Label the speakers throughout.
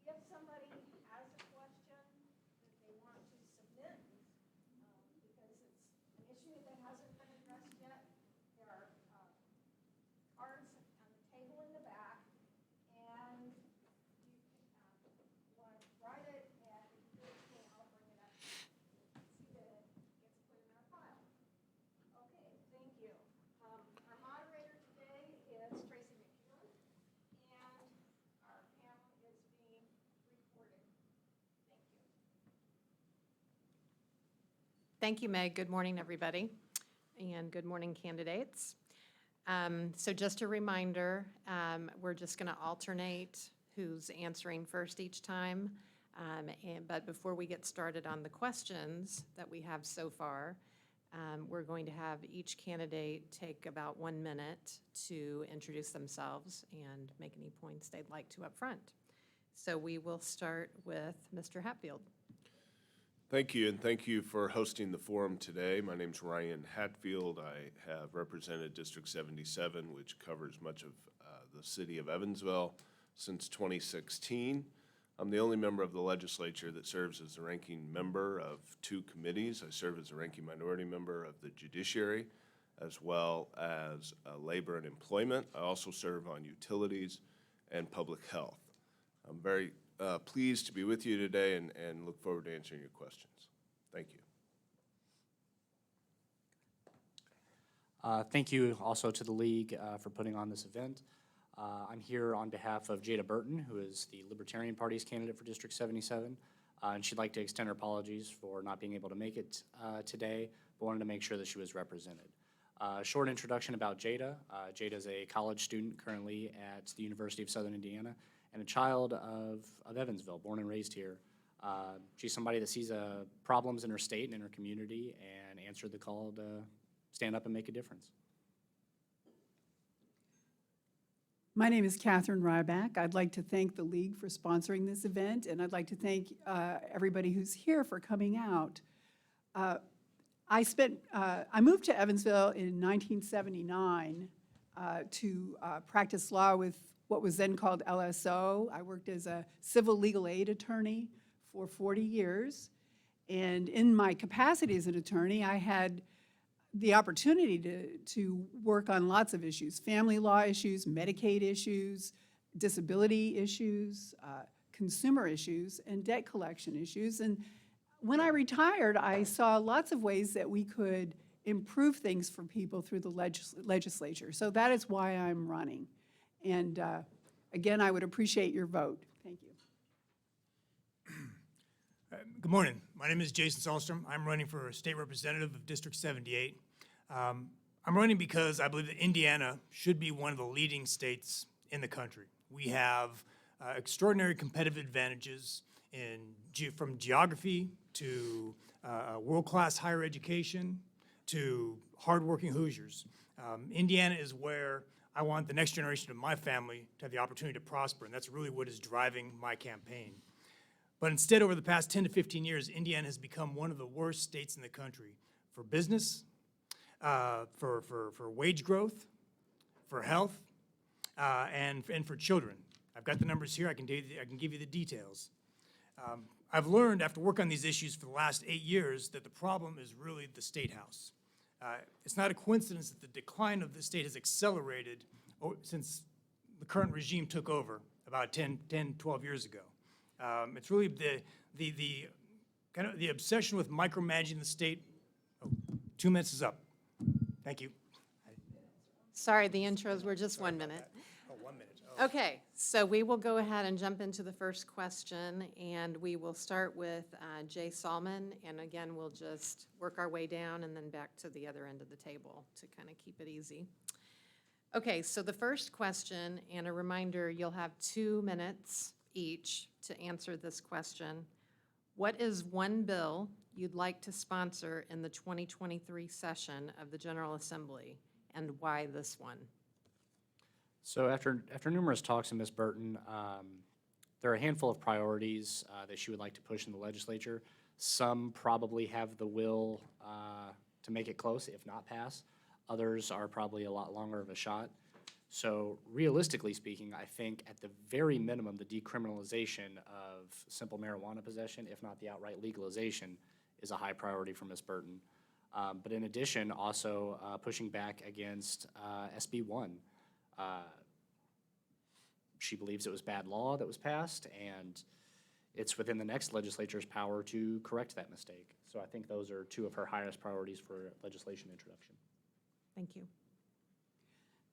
Speaker 1: if somebody has a question that they want to submit, because it's an issue that hasn't been addressed yet, there are cards on the table in the back, and you can want to write it, and if you do it, I'll bring it up. See that it gets put in our file. Okay, thank you. Our moderator today is Tracy McEwen, and our panel is being recorded. Thank you.
Speaker 2: Thank you, Meg. Good morning, everybody, and good morning, candidates. So just a reminder, we're just going to alternate who's answering first each time. But before we get started on the questions that we have so far, we're going to have each candidate take about 1 minute to introduce themselves and make any points they'd like to up front. So we will start with Mr. Hatfield.
Speaker 3: Thank you, and thank you for hosting the forum today. My name's Ryan Hatfield. I have represented District 77, which covers much of the city of Evansville, since 2016. I'm the only member of the legislature that serves as the ranking member of 2 committees. I serve as a ranking minority member of the Judiciary, as well as Labor and Employment. I also serve on Utilities and Public Health. I'm very pleased to be with you today and look forward to answering your questions. Thank you.
Speaker 4: Thank you also to the League for putting on this event. I'm here on behalf of Jada Burton, who is the Libertarian Party's candidate for District 77, and she'd like to extend her apologies for not being able to make it today, but wanted to make sure that she was represented. Short introduction about Jada. Jada is a college student currently at the University of Southern Indiana and a child of Evansville, born and raised here. She's somebody that sees problems in her state and in her community and answered the call to stand up and make a difference.
Speaker 5: My name is Catherine Ryback. I'd like to thank the League for sponsoring this event, and I'd like to thank everybody who's here for coming out. I moved to Evansville in 1979 to practice law with what was then called LSO. I worked as a civil legal aid attorney for 40 years, and in my capacity as an attorney, I had the opportunity to work on lots of issues: family law issues, Medicaid issues, disability issues, consumer issues, and debt collection issues. And when I retired, I saw lots of ways that we could improve things for people through the legislature. So that is why I'm running. And again, I would appreciate your vote. Thank you.
Speaker 6: Good morning. My name is Jason Sahlstrom. I'm running for state representative of District 78. I'm running because I believe that Indiana should be one of the leading states in the country. We have extraordinary competitive advantages from geography to world-class higher education to hardworking Hoosiers. Indiana is where I want the next generation of my family to have the opportunity to prosper, and that's really what is driving my campaign. But instead, over the past 10 to 15 years, Indiana has become one of the worst states in the country for business, for wage growth, for health, and for children. I've got the numbers here. I can give you the details. I've learned after work on these issues for the last 8 years that the problem is really the State House. It's not a coincidence that the decline of the state has accelerated since the current regime took over about 10, 12 years ago. It's really the kind of the obsession with micromanaging the state. Oh, 2 minutes is up. Thank you.
Speaker 2: Sorry, the intros were just 1 minute.
Speaker 6: Oh, 1 minute. Oh.
Speaker 2: Okay, so we will go ahead and jump into the first question, and we will start with Jay Salmon, and again, we'll just work our way down and then back to the other end of the table to kind of keep it easy. Okay, so the first question, and a reminder, you'll have 2 minutes each to answer this question. What is one bill you'd like to sponsor in the 2023 session of the General Assembly, and why this one?
Speaker 4: So after numerous talks with Ms. Burton, there are a handful of priorities that she would like to push in the legislature. Some probably have the will to make it close, if not pass. Others are probably a lot longer of a shot. So realistically speaking, I think at the very minimum, the decriminalization of simple marijuana possession, if not the outright legalization, is a high priority for Ms. Burton. But in addition, also pushing back against SB 1. She believes it was bad law that was passed, and it's within the next legislature's power to correct that mistake. So I think those are two of her highest priorities for legislation introduction.
Speaker 2: Thank you.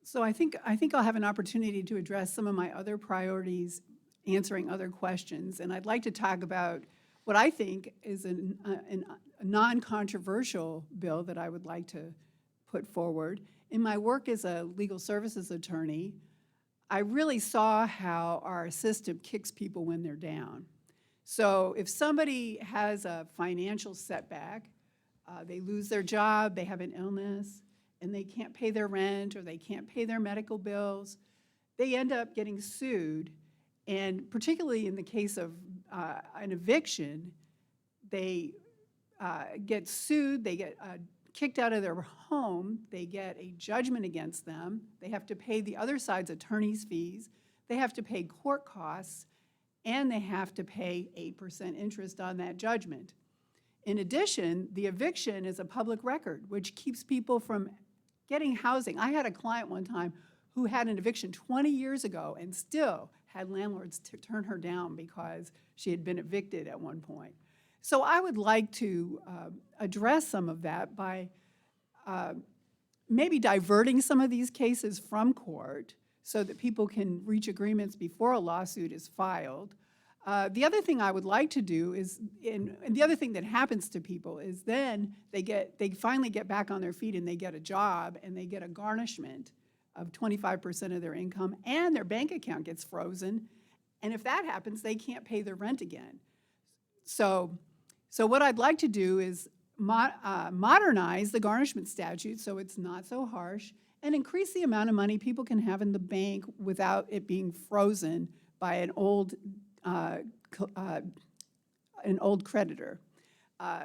Speaker 5: So I think I'll have an opportunity to address some of my other priorities, answering other questions. And I'd like to talk about what I think is a non-controversial bill that I would like to put forward. In my work as a legal services attorney, I really saw how our system kicks people when they're down. So if somebody has a financial setback, they lose their job, they have an illness, and they can't pay their rent or they can't pay their medical bills, they end up getting sued. And particularly in the case of an eviction, they get sued, they get kicked out of their home, they get a judgment against them, they have to pay the other side's attorney's fees, they have to pay court costs, and they have to pay 8% interest on that judgment. In addition, the eviction is a public record, which keeps people from getting housing. I had a client one time who had an eviction 20 years ago and still had landlords to turn her down because she had been evicted at one point. So I would like to address some of that by maybe diverting some of these cases from court so that people can reach agreements before a lawsuit is filed. The other thing I would like to do is, and the other thing that happens to people is then they finally get back on their feet and they get a job and they get a garnishment of 25% of their income and their bank account gets frozen. And if that happens, they can't pay their rent again. So what I'd like to do is modernize the garnishment statute so it's not so harsh and increase the amount of money people can have in the bank without it being frozen by an old creditor.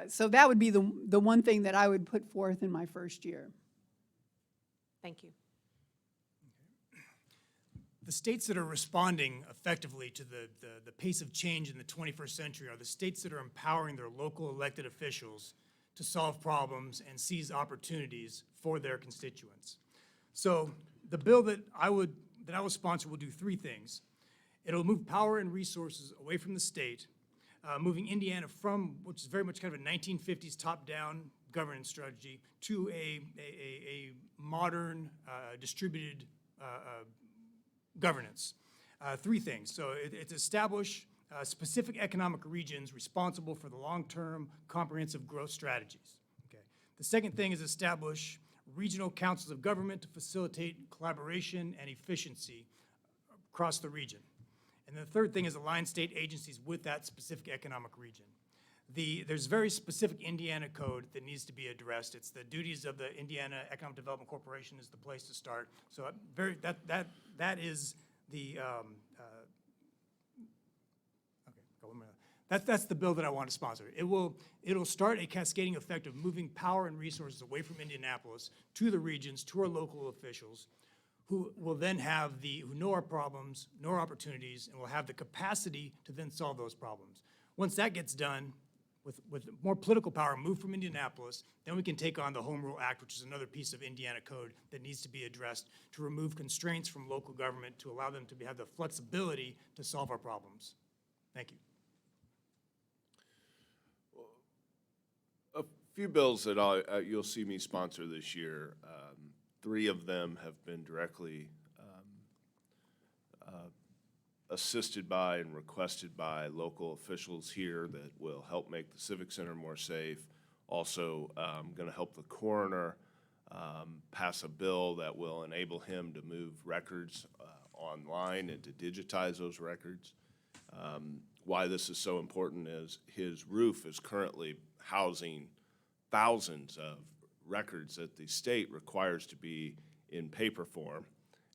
Speaker 5: So that would be the one thing that I would put forth in my first year.
Speaker 2: Thank you.
Speaker 6: The states that are responding effectively to the pace of change in the 21st century are the states that are empowering their local elected officials to solve problems and seize opportunities for their constituents. So the bill that I will sponsor will do three things. It'll move power and resources away from the state, moving Indiana from, which is very much kind of a 1950s top-down governance strategy, to a modern, distributed governance. Three things. So it's establish specific economic regions responsible for the long-term comprehensive growth strategies. Okay. The second thing is establish regional councils of government to facilitate collaboration and efficiency across the region. And the third thing is align state agencies with that specific economic region. There's very specific Indiana code that needs to be addressed. It's the duties of the Indiana Economic Development Corporation is the place to start. So that is the that's the bill that I want to sponsor. It'll start a cascading effect of moving power and resources away from Indianapolis to the regions, to our local officials, who will then who know our problems, know our opportunities, and will have the capacity to then solve those problems. Once that gets done, with more political power moved from Indianapolis, then we can take on the Home Rule Act, which is another piece of Indiana code that needs to be addressed to remove constraints from local government to allow them to have the flexibility to solve our problems. Thank you.
Speaker 3: A few bills that you'll see me sponsor this year. Three of them have been directly assisted by and requested by local officials here that will help make the Civic Center more safe. Also going to help the coroner pass a bill that will enable him to move records online and to digitize those records. Why this is so important is his roof is currently housing thousands of records that the state requires to be in paper form.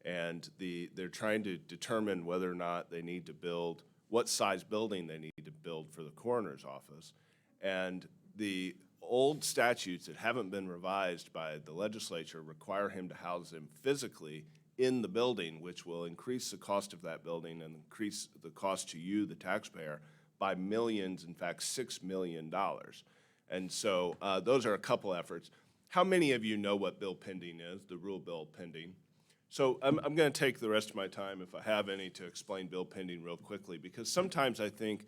Speaker 3: And they're trying to determine whether or not they need to build, what size building they need to build for the coroner's office. And the old statutes that haven't been revised by the legislature require him to house them physically in the building, which will increase the cost of that building and increase the cost to you, the taxpayer, by millions, in fact, $6 million. And so those are a couple efforts. How many of you know what bill pending is, the rule bill pending? So I'm going to take the rest of my time, if I have any, to explain bill pending real quickly, because sometimes I think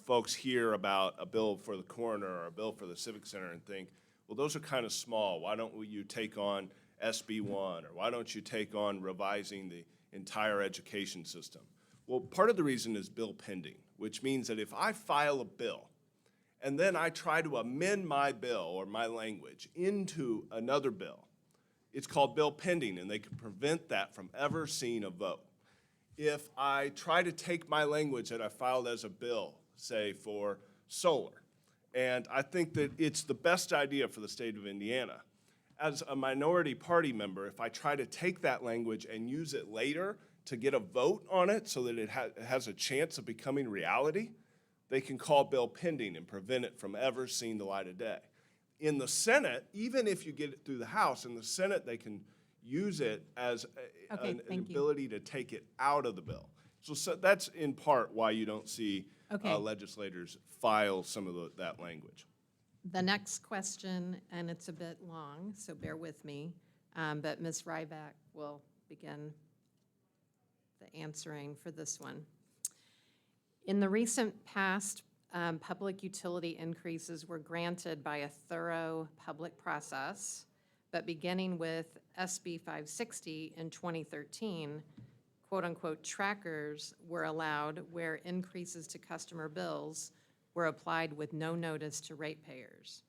Speaker 3: folks hear about a bill for the coroner or a bill for the civic center and think, well, those are kind of small. Why don't you take on SB 1, or why don't you take on revising the entire education system? Well, part of the reason is bill pending, which means that if I file a bill and then I try to amend my bill or my language into another bill, it's called bill pending, and they can prevent that from ever seeing a vote. If I try to take my language that I filed as a bill, say for solar, and I think that it's the best idea for the state of Indiana, as a minority party member, if I try to take that language and use it later to get a vote on it so that it has a chance of becoming reality, they can call bill pending and prevent it from ever seeing the light of day. In the Senate, even if you get it through the House, in the Senate, they can use it as
Speaker 2: Okay,
Speaker 3: an
Speaker 2: thank you.
Speaker 3: ability to take it out of the bill. So that's in part why you don't see
Speaker 2: Okay.
Speaker 3: legislators file some of that language.
Speaker 2: The next question, and it's a bit long, so bear with me, but Ms. Ryback will begin the answering for this one. In the recent past, public utility increases were granted by a thorough public process, but beginning with SB 560 in 2013, quote-unquote trackers were allowed where increases to customer bills were applied with no notice to ratepayers.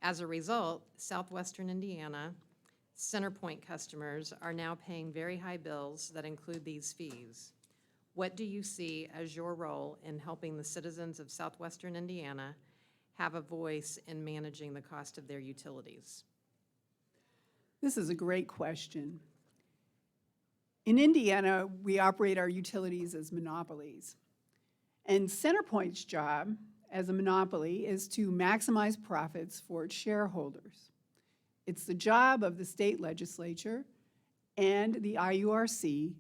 Speaker 2: As a result, Southwestern Indiana CenterPoint customers are now paying very high bills that include these fees. What do you see as your role in helping the citizens of Southwestern Indiana have a voice in managing the cost of their utilities?
Speaker 5: This is a great question. In Indiana, we operate our utilities as monopolies. And CenterPoint's job as a monopoly is to maximize profits for its shareholders. It's the job of the state legislature and the IURC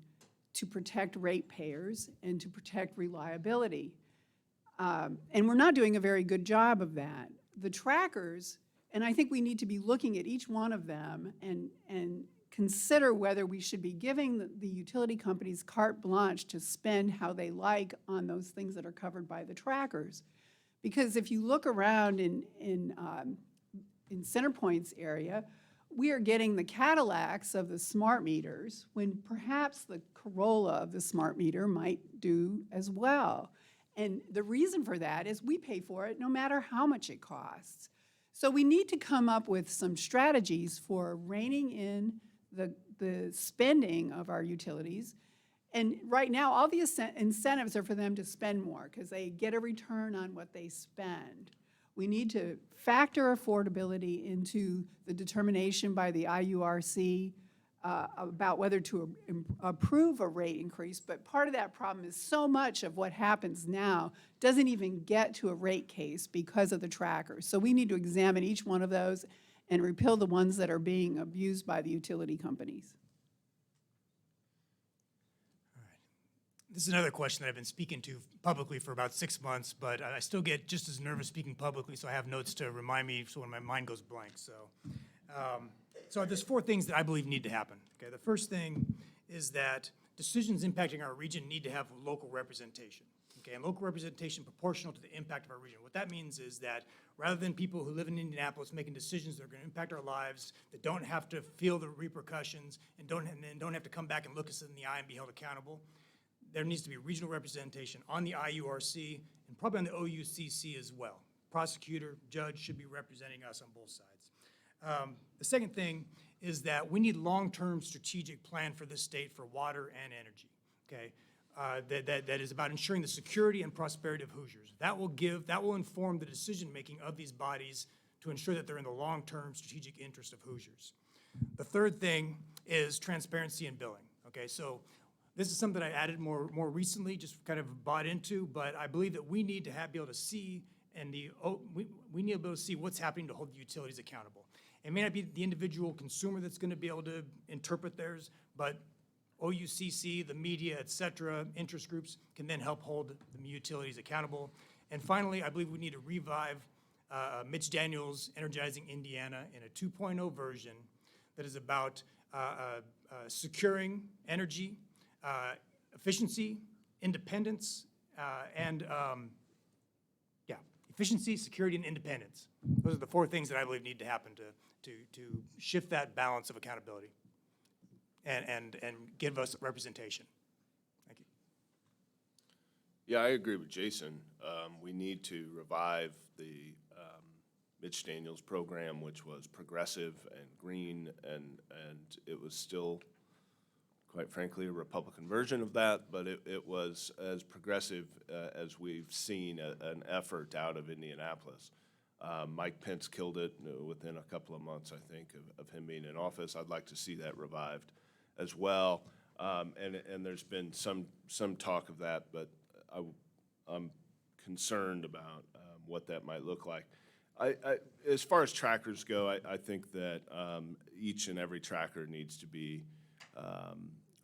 Speaker 5: to protect ratepayers and to protect reliability. And we're not doing a very good job of that. The trackers, and I think we need to be looking at each one of them and consider whether we should be giving the utility companies carte blanche to spend how they like on those things that are covered by the trackers. Because if you look around in CenterPoint's area, we are getting the Cadillacs of the smart meters when perhaps the Corolla of the smart meter might do as well. And the reason for that is we pay for it no matter how much it costs. So we need to come up with some strategies for reining in the spending of our utilities. And right now, all the incentives are for them to spend more because they get a return on what they spend. We need to factor affordability into the determination by the IURC about whether to approve a rate increase, but part of that problem is so much of what happens now doesn't even get to a rate case because of the trackers. So we need to examine each one of those and repeal the ones that are being abused by the utility companies.
Speaker 6: This is another question that I've been speaking to publicly for about 6 months, but I still get just as nervous speaking publicly, so I have notes to remind me so when my mind goes blank. So there's 4 things that I believe need to happen. Okay, the first thing is that decisions impacting our region need to have local representation. Okay, and local representation proportional to the impact of our region. What that means is that rather than people who live in Indianapolis making decisions that are going to impact our lives, that don't have to feel the repercussions and don't have to come back and look us in the eye and be held accountable, there needs to be regional representation on the IURC and probably on the OUCC as well. Prosecutor, judge should be representing us on both sides. The second thing is that we need long-term strategic plan for this state for water and energy, okay? That is about ensuring the security and prosperity of Hoosiers. That will inform the decision-making of these bodies to ensure that they're in the long-term strategic interest of Hoosiers. The third thing is transparency in billing, okay? So this is something I added more recently, just kind of bought into, but I believe that we need to be able to see we need to be able to see what's happening to hold the utilities accountable. It may not be the individual consumer that's going to be able to interpret theirs, but OUCC, the media, et cetera, interest groups can then help hold the utilities accountable. And finally, I believe we need to revive Mitch Daniels' Energizing Indiana in a 2.0 version that is about securing energy, efficiency, independence, and efficiency, security, and independence. Those are the four things that I believe need to happen to shift that balance of accountability and give us representation. Thank you.
Speaker 3: Yeah, I agree with Jason. We need to revive the Mitch Daniels program, which was progressive and green, and it was still, quite frankly, a Republican version of that, but it was as progressive as we've seen an effort out of Indianapolis. Mike Pence killed it within a couple of months, I think, of him being in office. I'd like to see that revived as well. And there's been some talk of that, but I'm concerned about what that might look like. As far as trackers go, I think that each and every tracker needs to be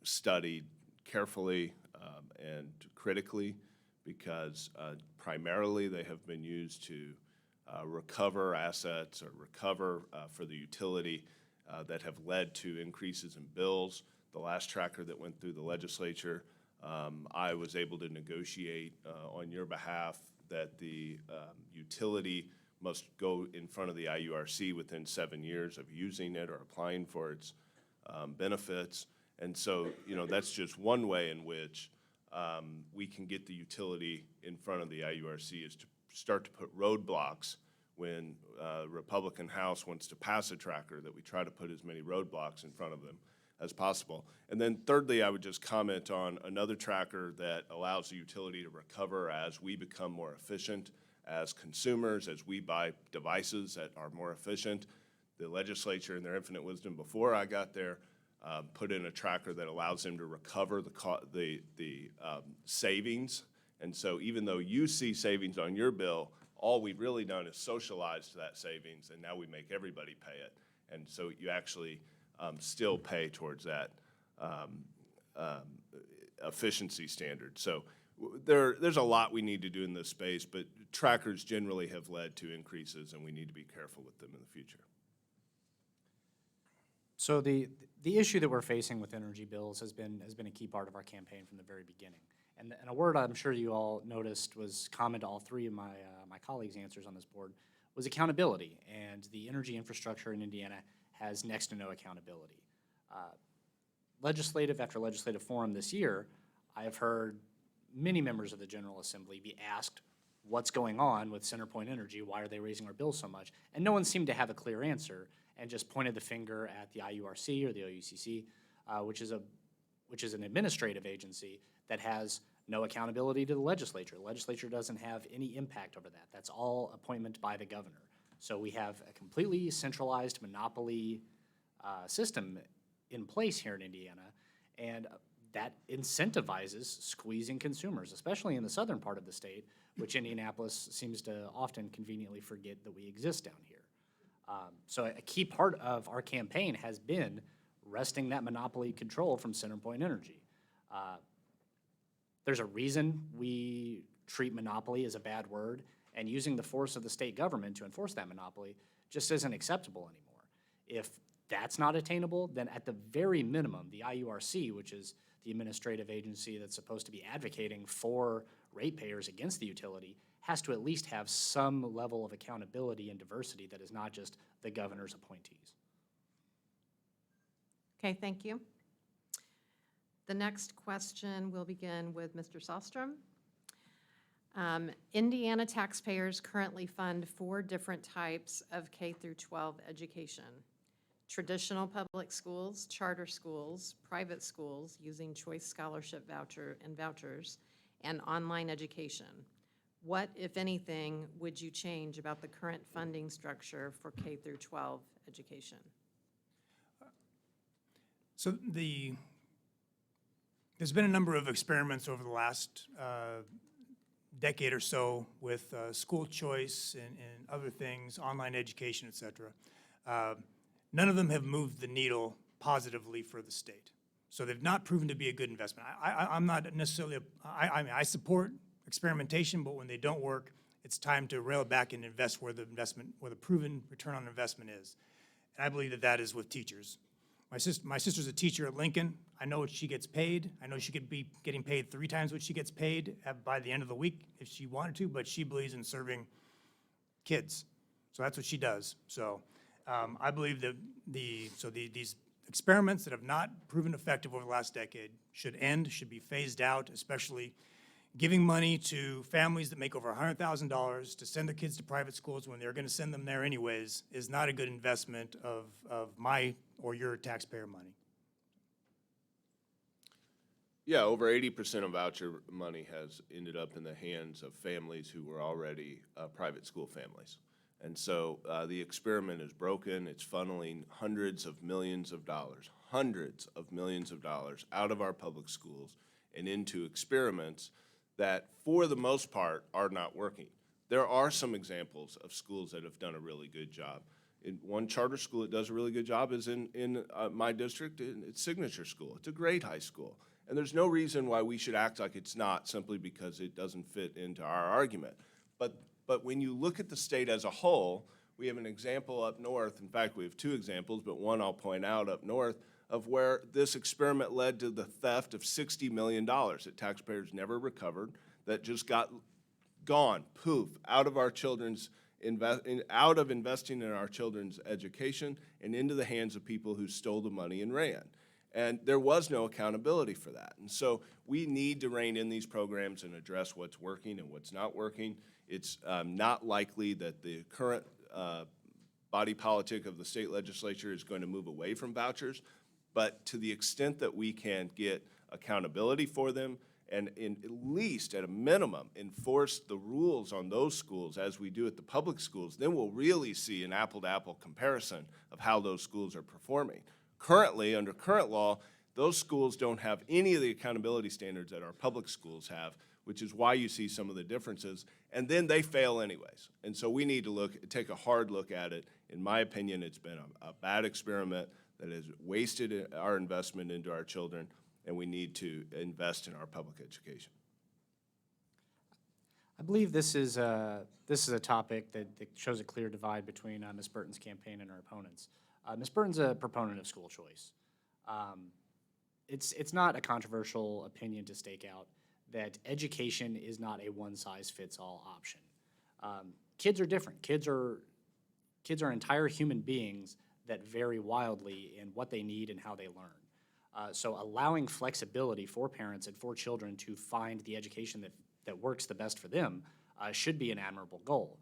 Speaker 3: studied carefully and critically, because primarily they have been used to recover assets or recover for the utility that have led to increases in bills. The last tracker that went through the legislature, I was able to negotiate on your behalf that the utility must go in front of the IURC within 7 years of using it or applying for its benefits. And so, that's just one way in which we can get the utility in front of the IURC, is to start to put roadblocks when Republican House wants to pass a tracker, that we try to put as many roadblocks in front of them as possible. And then thirdly, I would just comment on another tracker that allows the utility to recover as we become more efficient as consumers, as we buy devices that are more efficient. The legislature, in their infinite wisdom before I got there, put in a tracker that allows them to recover the savings. And so even though you see savings on your bill, all we've really done is socialized that savings, and now we make everybody pay it. And so you actually still pay towards that efficiency standard. So there's a lot we need to do in this space, but trackers generally have led to increases, and we need to be careful with them in the future.
Speaker 4: So the issue that we're facing with energy bills has been a key part of our campaign from the very beginning. And a word I'm sure you all noticed was common to all three of my colleagues' answers on this board was accountability. And the energy infrastructure in Indiana has next to no accountability. Legislative after legislative forum this year, I have heard many members of the General Assembly be asked what's going on with CenterPoint Energy, why are they raising our bills so much? And no one seemed to have a clear answer, and just pointed the finger at the IURC or the OUCC, which is an administrative agency that has no accountability to the legislature. The legislature doesn't have any impact over that. That's all appointment by the governor. So we have a completely centralized monopoly system in place here in Indiana, and that incentivizes squeezing consumers, especially in the southern part of the state, which Indianapolis seems to often conveniently forget that we exist down here. So a key part of our campaign has been wresting that monopoly control from CenterPoint Energy. There's a reason we treat monopoly as a bad word, and using the force of the state government to enforce that monopoly just isn't acceptable anymore. If that's not attainable, then at the very minimum, the IURC, which is the administrative agency that's supposed to be advocating for ratepayers against the utility, has to at least have some level of accountability and diversity that is not just the governor's appointees.
Speaker 2: Okay, thank you. The next question will begin with Mr. Sostrom. Indiana taxpayers currently fund 4 different types of K through 12 education: traditional public schools, charter schools, private schools using choice scholarship vouchers, and online education. What, if anything, would you change about the current funding structure for K through 12 education?
Speaker 6: So there's been a number of experiments over the last decade or so with school choice and other things, online education, et cetera. none of them have moved the needle positively for the state. So they've not proven to be a good investment. I'm not necessarily, I mean, I support experimentation, but when they don't work, it's time to rail back and invest where the proven return on investment is. And I believe that that is with teachers. My sister's a teacher at Lincoln. I know what she gets paid. I know she could be getting paid 3 times what she gets paid by the end of the week if she wanted to, but she believes in serving kids. So that's what she does. So I believe that these experiments that have not proven effective over the last decade should end, should be phased out, especially giving money to families that make over $100,000 to send their kids to private schools when they're going to send them there anyways is not a good investment of my or your taxpayer money.
Speaker 3: Yeah, over 80% of voucher money has ended up in the hands of families who were already private school families. And so the experiment is broken. It's funneling hundreds of millions of dollars out of our public schools and into experiments that, for the most part, are not working. There are some examples of schools that have done a really good job. In one charter school that does a really good job is in my district. It's Signature School. It's a great high school. And there's no reason why we should act like it's not simply because it doesn't fit into our argument. But when you look at the state as a whole, we have an example up north. In fact, we have 2 examples, but one I'll point out up north of where this experiment led to the theft of $60 million that taxpayers never recovered, that just got gone, poof, out of our children's out of investing in our children's education and into the hands of people who stole the money and ran. And there was no accountability for that. And so we need to rein in these programs and address what's working and what's not working. It's not likely that the current body politic of the state legislature is going to move away from vouchers, but to the extent that we can get accountability for them and at least at a minimum enforce the rules on those schools as we do at the public schools, then we'll really see an apple-to-apple comparison of how those schools are performing. Currently, under current law, those schools don't have any of the accountability standards that our public schools have, which is why you see some of the differences, and then they fail anyways. And so we need to take a hard look at it. In my opinion, it's been a bad experiment that has wasted our investment into our children, and we need to invest in our public education.
Speaker 4: I believe this is a topic that shows a clear divide between Ms. Burton's campaign and her opponents. Ms. Burton's a proponent of school choice. It's not a controversial opinion to stake out that education is not a one-size-fits-all option. Kids are different. Kids are entire human beings that vary wildly in what they need and how they learn. So allowing flexibility for parents and for children to find the education that works the best for them should be an admirable goal.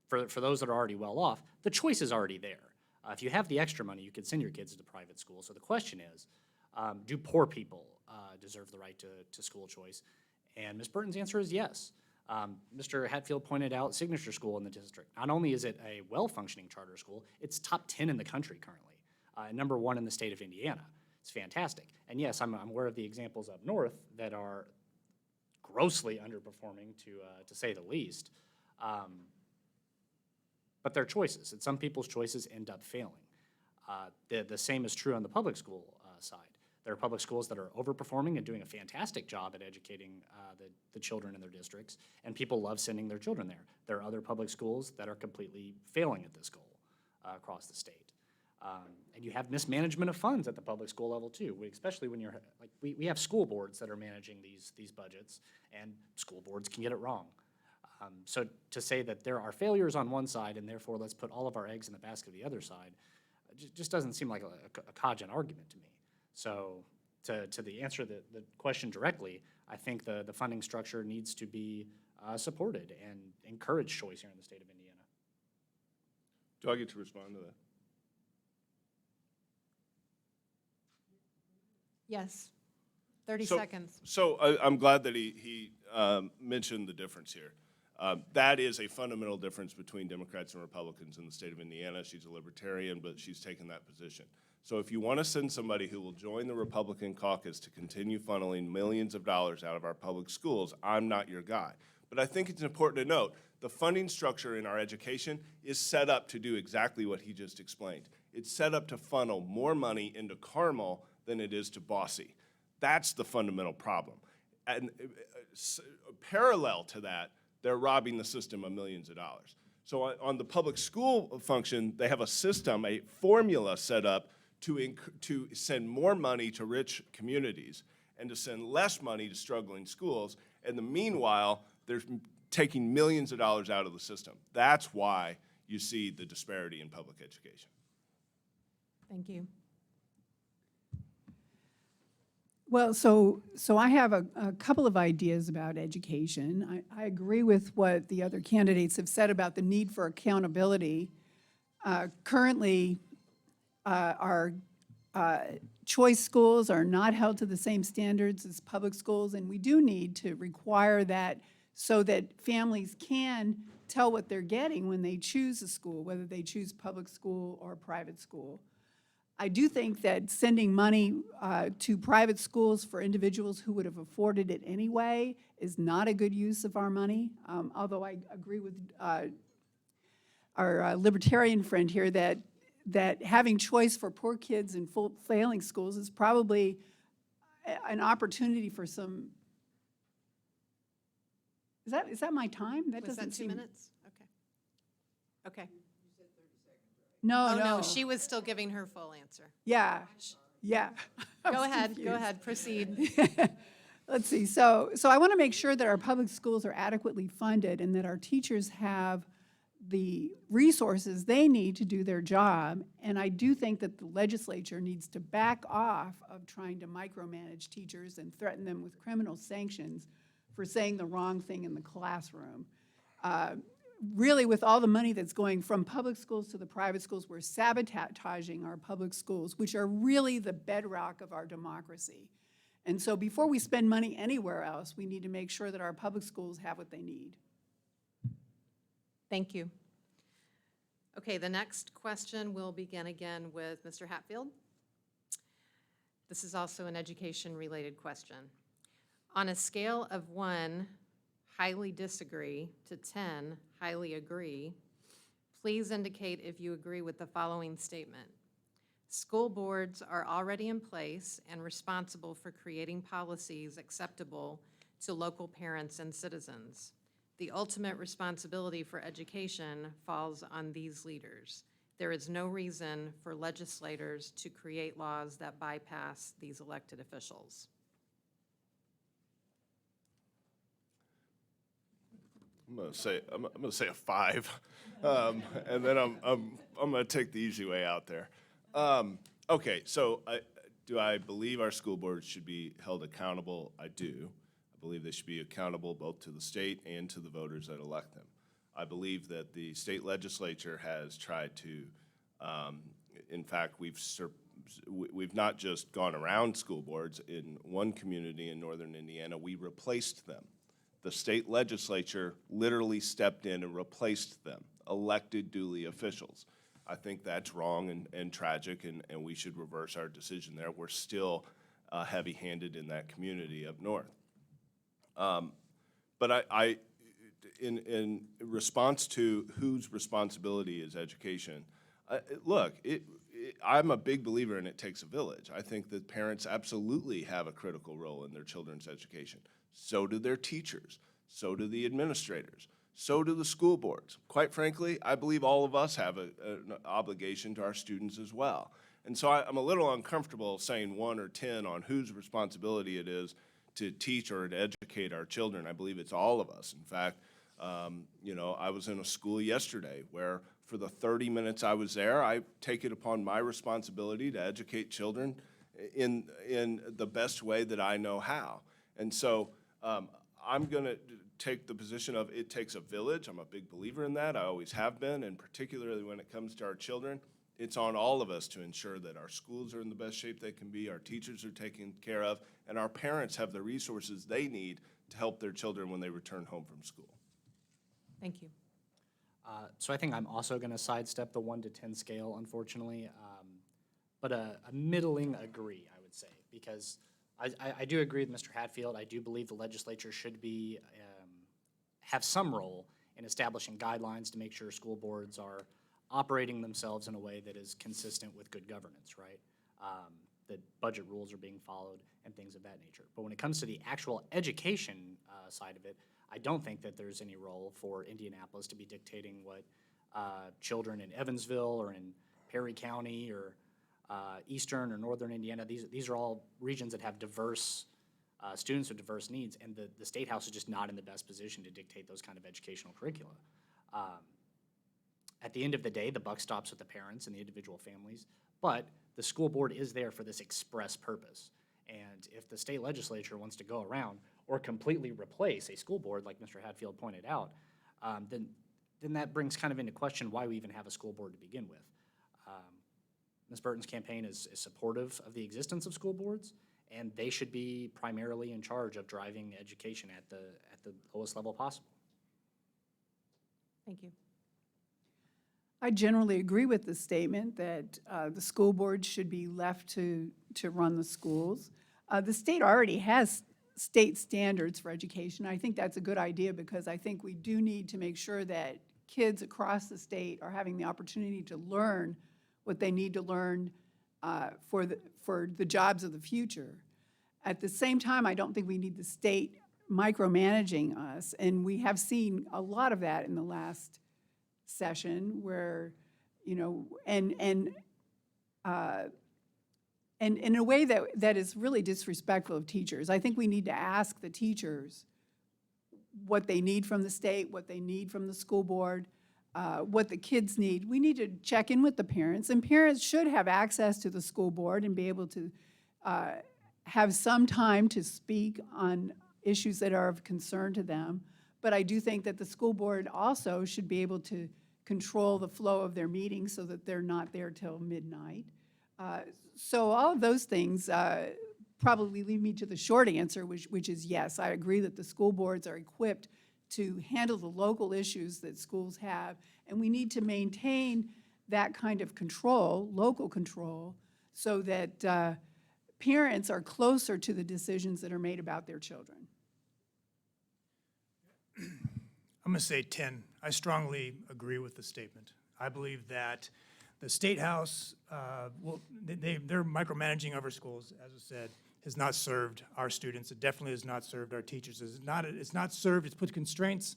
Speaker 4: For those that are already well off, the choice is already there. If you have the extra money, you can send your kids to private school. So the question is, do poor people deserve the right to school choice? And Ms. Burton's answer is yes. Mr. Hatfield pointed out Signature School in the district. Not only is it a well-functioning charter school, it's top 10 in the country currently, number 1 in the state of Indiana. It's fantastic. And yes, I'm aware of the examples up north that are grossly underperforming, to say the least. But they're choices, and some people's choices end up failing. The same is true on the public school side. There are public schools that are overperforming and doing a fantastic job at educating the children in their districts, and people love sending their children there. There are other public schools that are completely failing at this goal across the state. And you have mismanagement of funds at the public school level too, especially when you're, like, we have school boards that are managing these budgets, and school boards can get it wrong. So to say that there are failures on one side and therefore let's put all of our eggs in the basket of the other side just doesn't seem like a cogent argument to me. So to answer the question directly, I think the funding structure needs to be supported and encourage choice here in the state of Indiana.
Speaker 3: Do I get to respond to that?
Speaker 2: Yes. 30
Speaker 3: So-
Speaker 2: seconds.
Speaker 3: So I'm glad that he mentioned the difference here. That is a fundamental difference between Democrats and Republicans in the state of Indiana. She's a libertarian, but she's taken that position. So if you want to send somebody who will join the Republican caucus to continue funneling millions of dollars out of our public schools, I'm not your guy. But I think it's important to note, the funding structure in our education is set up to do exactly what he just explained. It's set up to funnel more money into Carmel than it is to Boise. That's the fundamental problem. And parallel to that, they're robbing the system of millions of dollars. So on the public school function, they have a system, a formula set up to send more money to rich communities and to send less money to struggling schools. And the meanwhile, they're taking millions of dollars out of the system. That's why you see the disparity in public education.
Speaker 2: Thank you.
Speaker 5: Well, so I have a couple of ideas about education. I agree with what the other candidates have said about the need for accountability. Currently, our choice schools are not held to the same standards as public schools, and we do need to require that so that families can tell what they're getting when they choose a school, whether they choose public school or private school. I do think that sending money to private schools for individuals who would have afforded it anyway is not a good use of our money, although I agree with our libertarian friend here that having choice for poor kids in failing schools is probably an opportunity for some. Is that my time? That
Speaker 2: Was
Speaker 5: doesn't
Speaker 2: that 2
Speaker 5: seem.
Speaker 2: minutes? Okay. Okay.
Speaker 5: No,
Speaker 2: Oh,
Speaker 5: no.
Speaker 2: no, she was still giving her full answer.
Speaker 5: Yeah, yeah. I
Speaker 2: Go
Speaker 5: was
Speaker 2: ahead, go
Speaker 5: confused.
Speaker 2: ahead, proceed.
Speaker 5: Let's see, so I want to make sure that our public schools are adequately funded and that our teachers have the resources they need to do their job. And I do think that the legislature needs to back off of trying to micromanage teachers and threaten them with criminal sanctions for saying the wrong thing in the classroom. Really, with all the money that's going from public schools to the private schools, we're sabotaging our public schools, which are really the bedrock of our democracy. And so before we spend money anywhere else, we need to make sure that our public schools have what they need.
Speaker 2: Thank you. Okay, the next question will begin again with Mr. Hatfield. This is also an education-related question. On a scale of 1, highly disagree, to 10, highly agree, please indicate if you agree with the following statement. School boards are already in place and responsible for creating policies acceptable to local parents and citizens. The ultimate responsibility for education falls on these leaders. There is no reason for legislators to create laws that bypass these elected officials.
Speaker 3: I'm gonna say a 5, and then I'm gonna take the easy way out there. Okay, so do I believe our school boards should be held accountable? I do. I believe they should be accountable both to the state and to the voters that elect them. I believe that the state legislature has tried to, in fact, we've not just gone around school boards. In one community in northern Indiana, we replaced them. The state legislature literally stepped in and replaced them, elected duly officials. I think that's wrong and tragic, and we should reverse our decision there. We're still heavy-handed in that community up north. But in response to whose responsibility is education, look, I'm a big believer in it takes a village. I think that parents absolutely have a critical role in their children's education. So do their teachers. So do the administrators. So do the school boards. Quite frankly, I believe all of us have an obligation to our students as well. And so I'm a little uncomfortable saying 1 or 10 on whose responsibility it is to teach or to educate our children. I believe it's all of us. In fact, I was in a school yesterday where for the 30 minutes I was there, I take it upon my responsibility to educate children in the best way that I know how. And so I'm going to take the position of it takes a village. I'm a big believer in that. I always have been, and particularly when it comes to our children, it's on all of us to ensure that our schools are in the best shape they can be, our teachers are taken care of, and our parents have the resources they need to help their children when they return home from school.
Speaker 2: Thank you.
Speaker 4: So I think I'm also going to sidestep the 1 to 10 scale, unfortunately, but a middling agree, I would say, because I do agree with Mr. Hatfield. I do believe the legislature should be have some role in establishing guidelines to make sure school boards are operating themselves in a way that is consistent with good governance, right? That budget rules are being followed and things of that nature. But when it comes to the actual education side of it, I don't think that there's any role for Indianapolis to be dictating what children in Evansville or in Perry County or eastern or northern Indiana, these are all regions that have diverse students with diverse needs, and the State House is just not in the best position to dictate those kind of educational curricula. At the end of the day, the buck stops with the parents and the individual families, but the school board is there for this express purpose. And if the state legislature wants to go around or completely replace a school board, like Mr. Hatfield pointed out, then that brings kind of into question why we even have a school board to begin with. Ms. Burton's campaign is supportive of the existence of school boards, and they should be primarily in charge of driving education at the lowest level possible.
Speaker 2: Thank you.
Speaker 5: I generally agree with the statement that the school board should be left to run the schools. The state already has state standards for education. I think that's a good idea because I think we do need to make sure that kids across the state are having the opportunity to learn what they need to learn for the jobs of the future. At the same time, I don't think we need the state micromanaging us, and we have seen a lot of that in the last session where, you know, and in a way that is really disrespectful of teachers. I think we need to ask the teachers what they need from the state, what they need from the school board, what the kids need. We need to check in with the parents, and parents should have access to the school board and be able to have some time to speak on issues that are of concern to them. But I do think that the school board also should be able to control the flow of their meetings so that they're not there till midnight. So all of those things probably lead me to the short answer, which is yes, I agree that the school boards are equipped to handle the local issues that schools have, and we need to maintain that kind of control, local control, so that parents are closer to the decisions that are made about their children.
Speaker 6: I'm going to say 10. I strongly agree with the statement. I believe that the State House, they're micromanaging of our schools, as I said, has not served our students. It definitely has not served our teachers. It's put constraints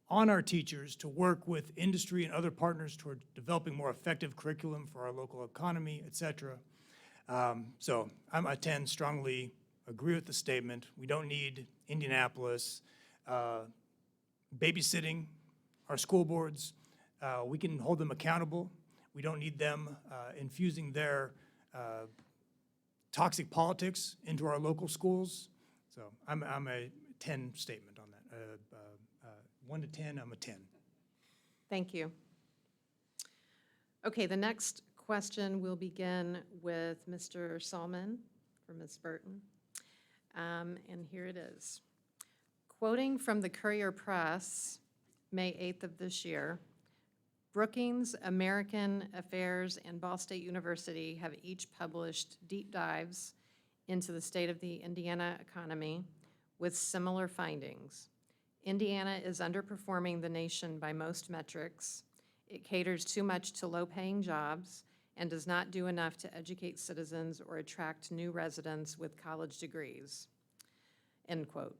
Speaker 6: on our teachers to work with industry and other partners toward developing more effective curriculum for our local economy, et cetera. So I'm a 10, strongly agree with the statement. We don't need Indianapolis babysitting our school boards. We can hold them accountable. We don't need them infusing their toxic politics into our local schools. So I'm a 10 statement on that. 1 to 10, I'm a 10.
Speaker 2: Thank you. Okay, the next question will begin with Mr. Salmon for Ms. Burton. And here it is. Quoting from the Courier Press, May 8th of this year, Brookings, American Affairs, and Ball State University have each published deep dives into the state of the Indiana economy with similar findings. Indiana is underperforming the nation by most metrics. It caters too much to low-paying jobs and does not do enough to educate citizens or attract new residents with college degrees. End quote.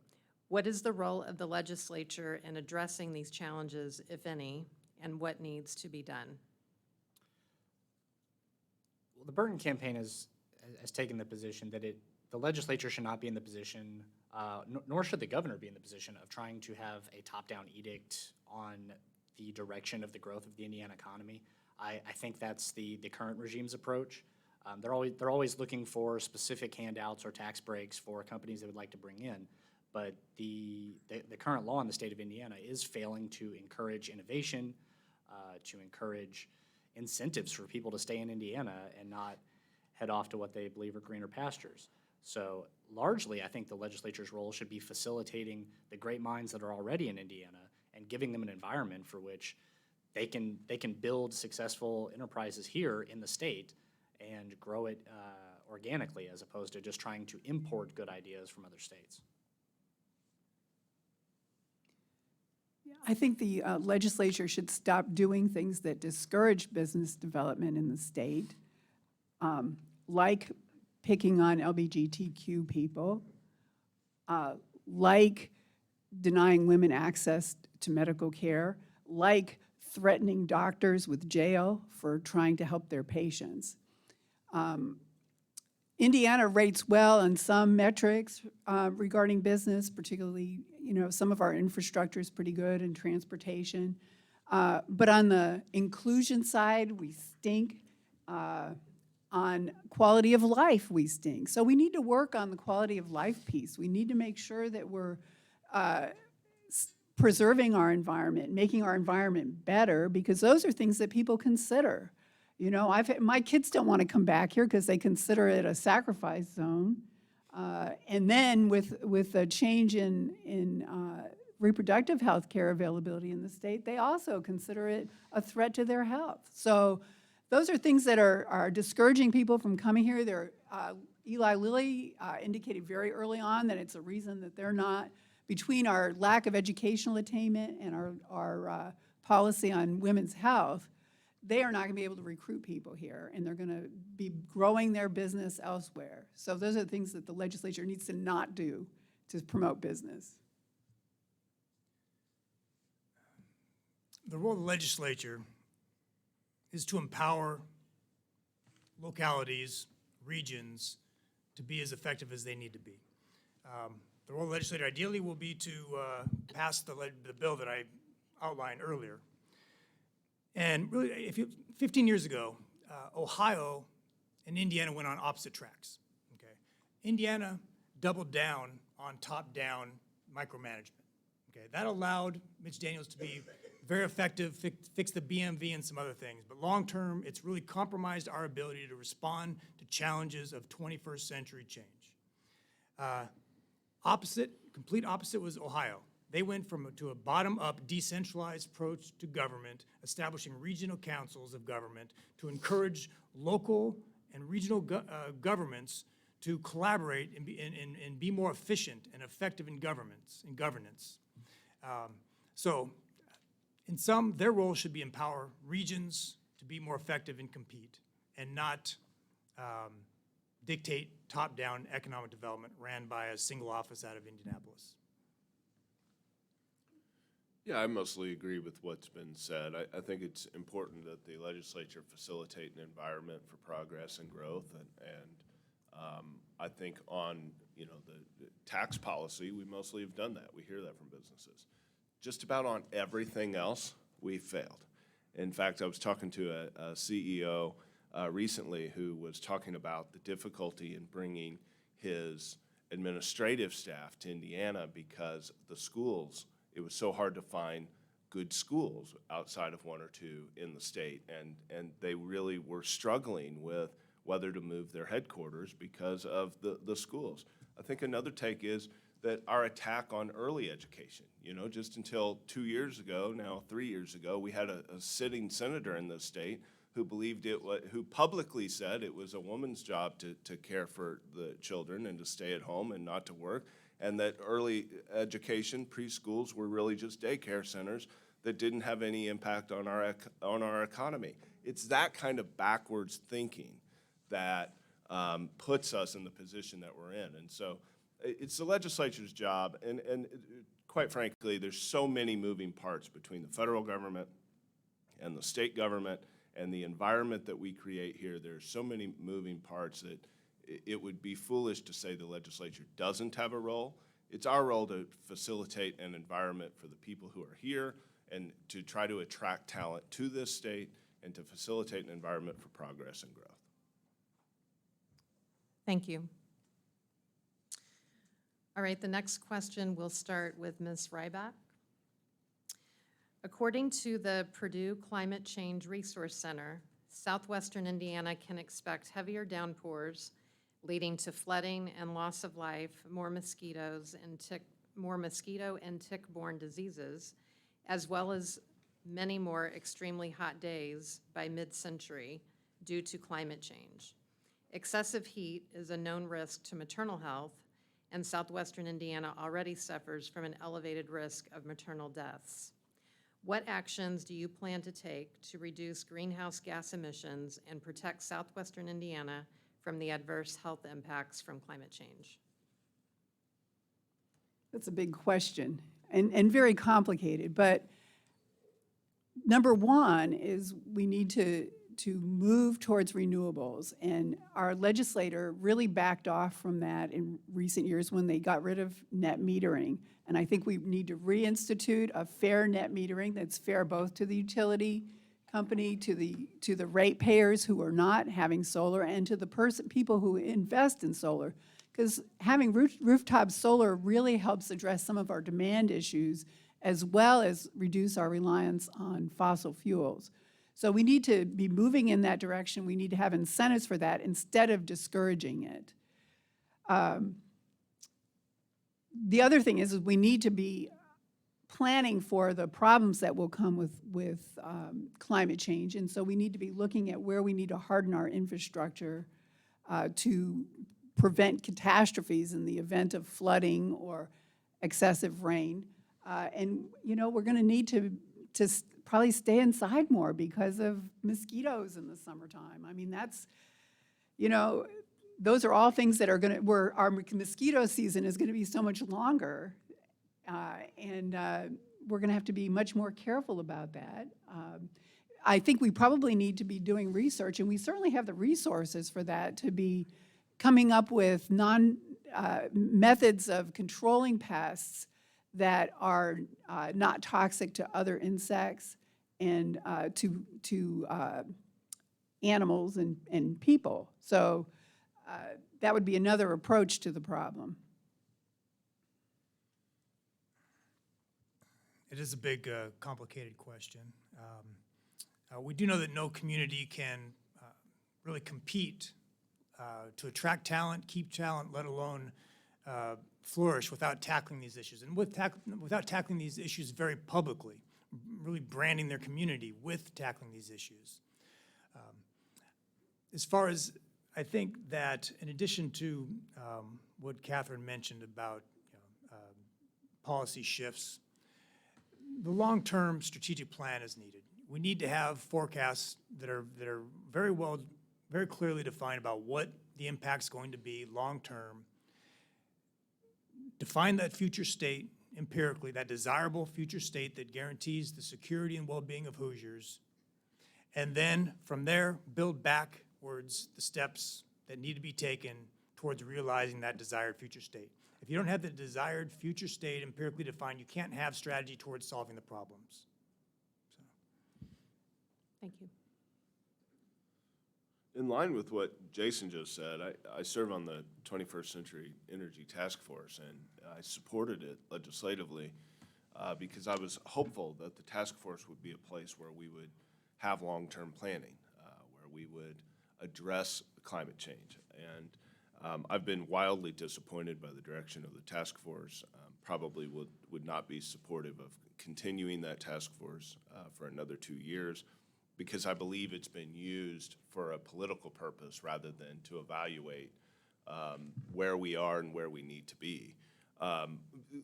Speaker 2: What is the role of the legislature in addressing these challenges, if any, and what needs to be done?
Speaker 4: Well, the Burton campaign has taken the position that the legislature should not be in the position, nor should the governor be in the position of trying to have a top-down edict on the direction of the growth of the Indiana economy. I think that's the current regime's approach. They're always looking for specific handouts or tax breaks for companies they would like to bring in. But the current law in the state of Indiana is failing to encourage innovation, to encourage incentives for people to stay in Indiana and not head off to what they believe are greener pastures. So largely, I think the legislature's role should be facilitating the great minds that are already in Indiana and giving them an environment for which they can build successful enterprises here in the state and grow it organically, as opposed to just trying to import good ideas from other states.
Speaker 5: I think the legislature should stop doing things that discourage business development in the state, like picking on LGBTQ people, like denying women access to medical care, like threatening doctors with jail for trying to help their patients. Indiana rates well on some metrics regarding business, particularly, some of our infrastructure is pretty good in transportation. But on the inclusion side, we stink. On quality of life, we stink. So we need to work on the quality of life piece. We need to make sure that we're preserving our environment, making our environment better, because those are things that people consider. My kids don't want to come back here because they consider it a sacrifice zone. And then with a change in reproductive health care availability in the state, they also consider it a threat to their health. So those are things that are discouraging people from coming here. Eli Lilly indicated very early on that it's a reason that they're not, between our lack of educational attainment and our policy on women's health, they are not going to be able to recruit people here, and they're going to be growing their business elsewhere. So those are the things that the legislature needs to not do to promote business.
Speaker 6: The role of the legislature is to empower localities, regions, to be as effective as they need to be. The role of the legislature ideally will be to pass the bill that I outlined earlier. And really, 15 years ago, Ohio and Indiana went on opposite tracks. Okay, Indiana doubled down on top-down micromanagement. Okay, that allowed Mitch Daniels to be very effective, fix the BMV and some other things. But long-term, it's really compromised our ability to respond to challenges of 21st century change. Complete opposite was Ohio. They went to a bottom-up, decentralized approach to government, establishing regional councils of government to encourage local and regional governments to collaborate and be more efficient and effective in governance. So, in sum, their role should be empower regions to be more effective and compete, and not dictate top-down economic development ran by a single office out of Indianapolis.
Speaker 3: Yeah, I mostly agree with what's been said. I think it's important that the legislature facilitate an environment for progress and growth, and I think on the tax policy, we mostly have done that. We hear that from businesses. Just about on everything else, we failed. In fact, I was talking to a CEO recently who was talking about the difficulty in bringing his administrative staff to Indiana because the schools, it was so hard to find good schools outside of one or two in the state, and they really were struggling with whether to move their headquarters because of the schools. I think another take is that our attack on early education, just until 2 years ago, now 3 years ago, we had a sitting senator in the state who who publicly said it was a woman's job to care for the children and to stay at home and not to work, and that early education, preschools, were really just daycare centers that didn't have any impact on our economy. It's that kind of backwards thinking that puts us in the position that we're in. And so it's the legislature's job, and quite frankly, there's so many moving parts between the federal government and the state government and the environment that we create here. There's so many moving parts that it would be foolish to say the legislature doesn't have a role. It's our role to facilitate an environment for the people who are here and to try to attract talent to this state and to facilitate an environment for progress and growth.
Speaker 2: Thank you. All right, the next question will start with Ms. Ryback. According to the Purdue Climate Change Resource Center, southwestern Indiana can expect heavier downpours leading to flooding and loss of life, more mosquito and tick-borne diseases, as well as many more extremely hot days by mid-century due to climate change. Excessive heat is a known risk to maternal health, and southwestern Indiana already suffers from an elevated risk of maternal deaths. What actions do you plan to take to reduce greenhouse gas emissions and protect southwestern Indiana from the adverse health impacts from climate change?
Speaker 5: That's a big question and very complicated, but number one is we need to move towards renewables, and our legislator really backed off from that in recent years when they got rid of net metering. And I think we need to reinstitute a fair net metering that's fair both to the utility company, to the ratepayers who are not having solar, and to the people who invest in solar. Because having rooftop solar really helps address some of our demand issues as well as reduce our reliance on fossil fuels. So we need to be moving in that direction. We need to have incentives for that instead of discouraging it. The other thing is we need to be planning for the problems that will come with climate change. And so we need to be looking at where we need to harden our infrastructure to prevent catastrophes in the event of flooding or excessive rain. And, you know, we're going to need to probably stay inside more because of mosquitoes in the summertime. I mean, that's, you know, those are all things that are going to, where our mosquito season is going to be so much longer. And we're going to have to be much more careful about that. I think we probably need to be doing research, and we certainly have the resources for that, to be coming up with methods of controlling pests that are not toxic to other insects and to animals and people. So that would be another approach to the problem.
Speaker 6: It is a big, complicated question. We do know that no community can really compete to attract talent, keep talent, let alone flourish without tackling these issues. And without tackling these issues very publicly, really branding their community with tackling these issues. As far as, I think that in addition to what Catherine mentioned about policy shifts, the long-term strategic plan is needed. We need to have forecasts that are very clearly defined about what the impact's going to be long-term. Define that future state empirically, that desirable future state that guarantees the security and well-being of Hoosiers. And then from there, build backwards the steps that need to be taken towards realizing that desired future state. If you don't have the desired future state empirically defined, you can't have strategy towards solving the problems. So.
Speaker 2: Thank you.
Speaker 3: In line with what Jason just said, I serve on the 21st Century Energy Task Force, and I supported it legislatively because I was hopeful that the task force would be a place where we would have long-term planning, where we would address climate change. And I've been wildly disappointed by the direction of the task force. Probably would not be supportive of continuing that task force for another 2 years, because I believe it's been used for a political purpose rather than to evaluate where we are and where we need to be.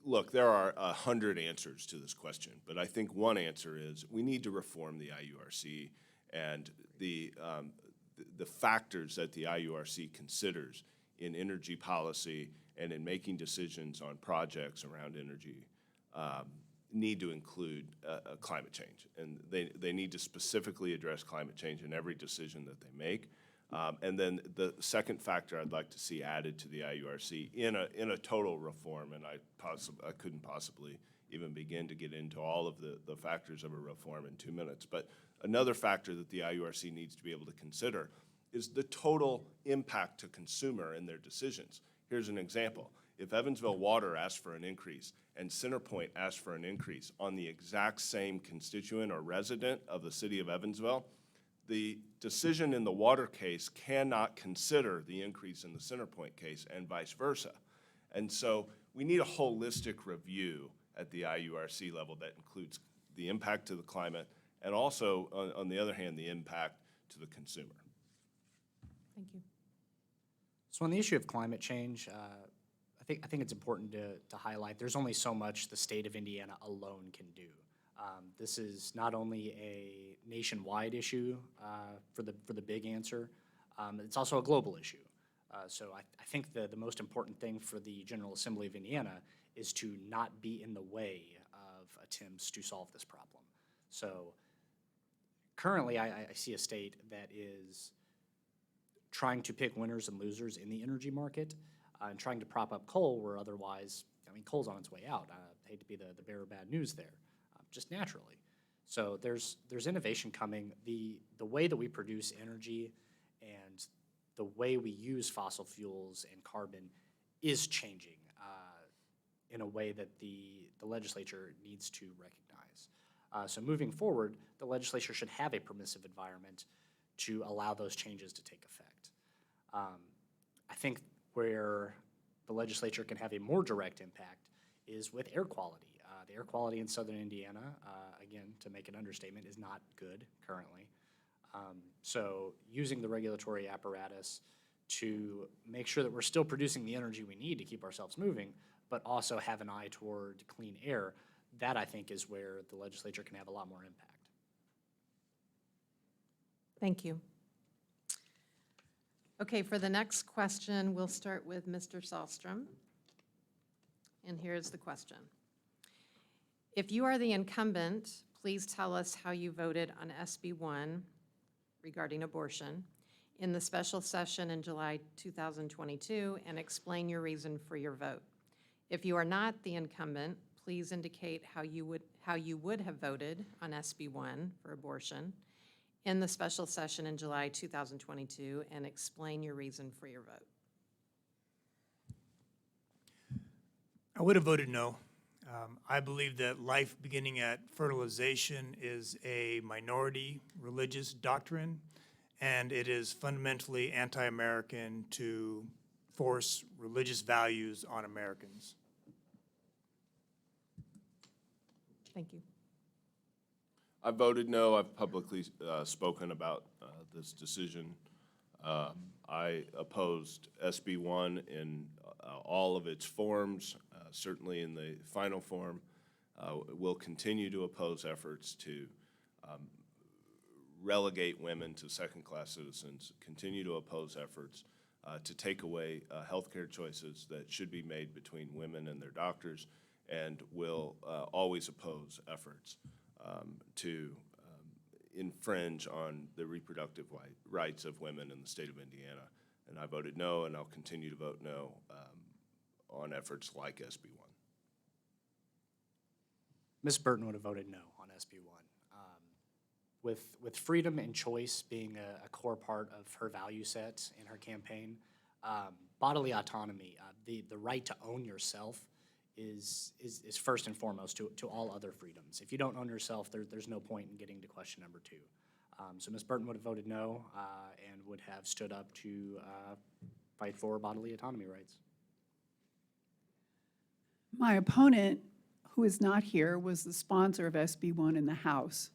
Speaker 3: Look, there are 100 answers to this question, but I think one answer is we need to reform the IURC, and the factors that the IURC considers in energy policy and in making decisions on projects around energy need to include climate change. And they need to specifically address climate change in every decision that they make. And then the second factor I'd like to see added to the IURC in a total reform, and I couldn't possibly even begin to get into all of the factors of a reform in 2 minutes, but another factor that the IURC needs to be able to consider is the total impact to consumer in their decisions. Here's an example. If Evansville Water asks for an increase and Centerpoint asks for an increase on the exact same constituent or resident of the city of Evansville, the decision in the water case cannot consider the increase in the Centerpoint case and vice versa. And so we need a holistic review at the IURC level that includes the impact to the climate and also, on the other hand, the impact to the consumer.
Speaker 2: Thank you.
Speaker 4: So on the issue of climate change, I think it's important to highlight there's only so much the state of Indiana alone can do. This is not only a nationwide issue for the big answer, it's also a global issue. So I think the most important thing for the General Assembly of Indiana is to not be in the way of attempts to solve this problem. So currently, I see a state that is trying to pick winners and losers in the energy market and trying to prop up coal where otherwise, I mean, coal's on its way out. I hate to be the bearer of bad news there, just naturally. So there's innovation coming. The way that we produce energy and the way we use fossil fuels and carbon is changing in a way that the legislature needs to recognize. So moving forward, the legislature should have a permissive environment to allow those changes to take effect. I think where the legislature can have a more direct impact is with air quality. The air quality in southern Indiana, again, to make an understatement, is not good currently. So using the regulatory apparatus to make sure that we're still producing the energy we need to keep ourselves moving, but also have an eye toward clean air, that I think is where the legislature can have a lot more impact.
Speaker 2: Thank you. Okay, for the next question, we'll start with Mr. Sahlstrom. And here's the question. If you are the incumbent, please tell us how you voted on SB 1 regarding abortion in the special session in July 2022 and explain your reason for your vote. If you are not the incumbent, please indicate how you would have voted on SB 1 for abortion in the special session in July 2022 and explain your reason for your vote.
Speaker 6: I would have voted no. I believe that life beginning at fertilization is a minority religious doctrine, and it is fundamentally anti-American to force religious values on Americans.
Speaker 2: Thank you.
Speaker 3: I voted no. I've publicly spoken about this decision. I opposed SB 1 in all of its forms, certainly in the final form. We'll continue to oppose efforts to relegate women to second-class citizens, continue to oppose efforts to take away healthcare choices that should be made between women and their doctors, and will always oppose efforts to infringe on the reproductive rights of women in the state of Indiana. And I voted no, and I'll continue to vote no on efforts like SB 1.
Speaker 4: Ms. Burton would have voted no on SB 1. With freedom and choice being a core part of her value set in her campaign, bodily autonomy, the right to own yourself is first and foremost to all other freedoms. If you don't own yourself, there's no point in getting to question number 2. So Ms. Burton would have voted no and would have stood up to fight for bodily autonomy rights.
Speaker 5: My opponent, who is not here, was the sponsor of SB 1 in the House.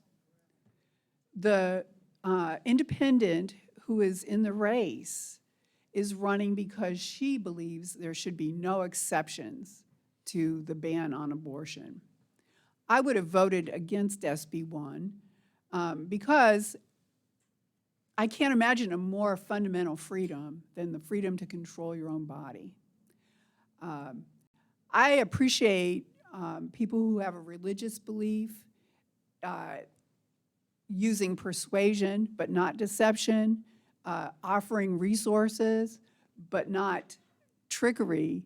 Speaker 5: The independent who is in the race is running because she believes there should be no exceptions to the ban on abortion. I would have voted against SB 1 because I can't imagine a more fundamental freedom than the freedom to control your own body. I appreciate people who have a religious belief, using persuasion but not deception, offering resources but not trickery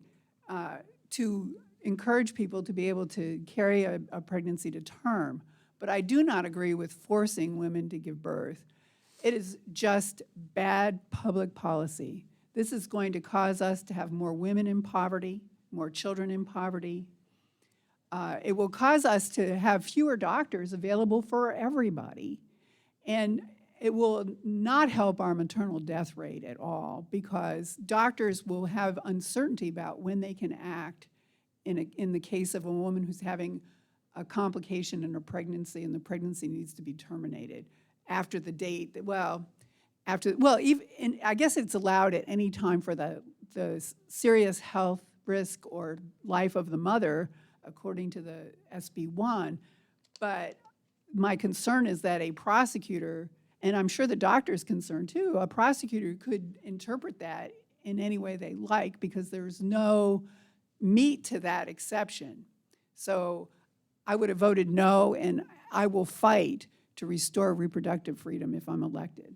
Speaker 5: to encourage people to be able to carry a pregnancy to term. But I do not agree with forcing women to give birth. It is just bad public policy. This is going to cause us to have more women in poverty, more children in poverty. It will cause us to have fewer doctors available for everybody. And it will not help our maternal death rate at all because doctors will have uncertainty about when they can act in the case of a woman who's having a complication in her pregnancy and the pregnancy needs to be terminated after the date, even, I guess it's allowed at any time for the serious health risk or life of the mother, according to the SB 1, But my concern is that a prosecutor, and I'm sure the doctor's concerned too, a prosecutor could interpret that in any way they like because there's no meat to that exception. So I would have voted no, and I will fight to restore reproductive freedom if I'm elected.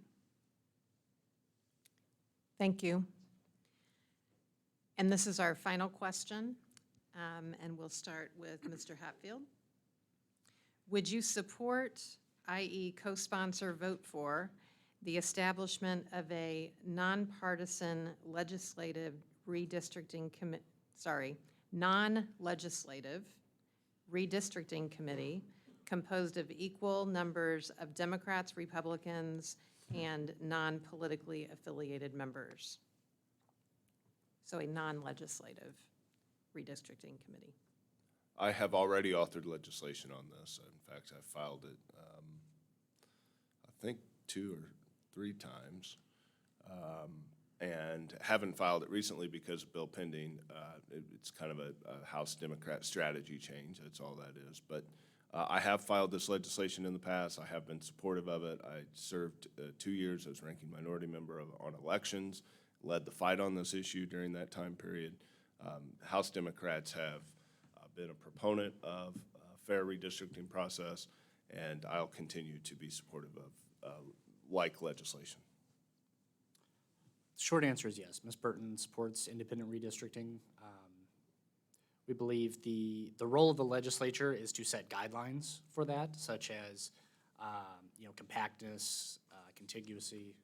Speaker 2: Thank you. And this is our final question, and we'll start with Mr. Hatfield. Would you support, i.e. co-sponsor, vote for, the establishment of a nonpartisan legislative redistricting non-legislative redistricting committee composed of equal numbers of Democrats, Republicans, and non-politically affiliated members? So a non-legislative redistricting committee.
Speaker 3: I have already authored legislation on this. In fact, I filed it, I think 2 or 3 times, and haven't filed it recently because of bill pending. It's kind of a House Democrat strategy change. That's all that is. But I have filed this legislation in the past. I have been supportive of it. I served 2 years as ranking minority member on elections, led the fight on this issue during that time period. House Democrats have been a proponent of a fair redistricting process, and I'll continue to be supportive of like legislation.
Speaker 4: The short answer is yes. Ms. Burton supports independent redistricting. We believe the role of the legislature is to set guidelines for that, such as compactness, contiguously,